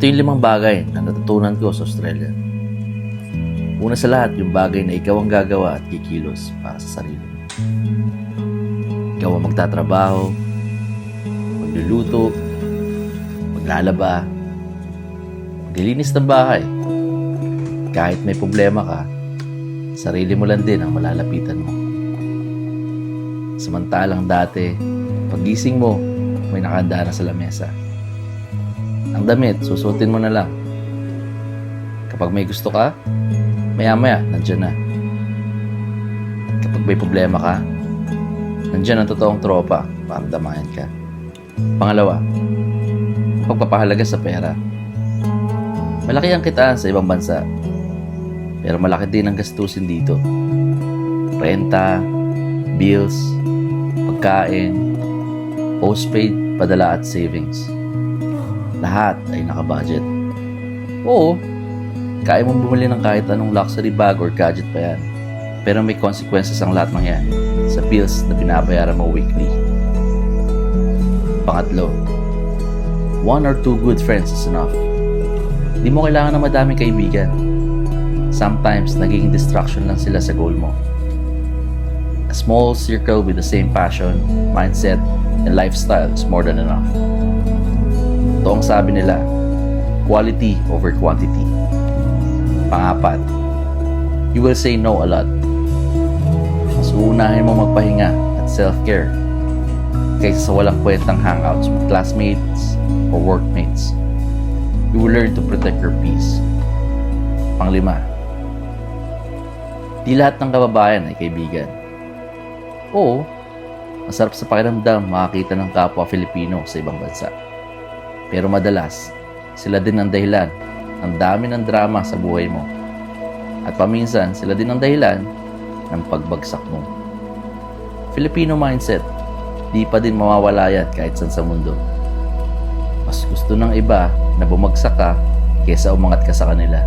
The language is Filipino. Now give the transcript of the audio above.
Ito yung 5 bagay na natutunan ko sa Australia. Una sa lahat, yung bagay na ikaw ang gagawa at kikilos para sa sarili mo. Ikaw ang magtatrabaho, magluluto, maglalaba, maglilinis ng bahay. Kahit may problema ka, sarili mo lang din ang malalapitan mo. Samantalang dati, pagising mo, may nakahanda na sa lamesa. Ang damit, susutin mo na lang. Kapag may gusto ka, maya-maya, nandyan na. Kapag may problema ka, nandyan ang totoong tropa para damayan ka. Pangalawa, pagpapahalaga sa pera. Malaki ang kitaan sa ibang bansa, pero malaki din ang gastusin dito. Renta, bills, pagkain, postpaid, padala at savings. Lahat ay nakabudget. Oo, kaya mong bumili ng kahit anong luxury bag or gadget pa yan. Pero may consequences ang lahat ng yan sa bills na binabayaran mo weekly. Pangatlo, 1 or 2 good friends is enough. Di mo kailangan ng madaming kaibigan. Sometimes, nagiging distraction lang sila sa goal mo. A small circle with the same passion, mindset, and lifestyle is more than enough. Ito ang sabi nila, quality over quantity. Pangapat, you will say no a lot. Mas uunahin mo magpahinga at self-care kaysa sa walang kwentang hangouts with classmates or workmates. You will learn to protect your peace. Panglima, di lahat ng kababayan ay kaibigan. Oo, masarap sa pakiramdam makakita ng kapwa Filipino sa ibang bansa. Pero madalas, sila din ang dahilan ng dami ng drama sa buhay mo. At paminsan, sila din ang dahilan ng pagbagsak mo. Filipino mindset, di pa din mawawala yan kahit saan sa mundo. Mas gusto ng iba na bumagsak ka kaysa umangat ka sa kanila.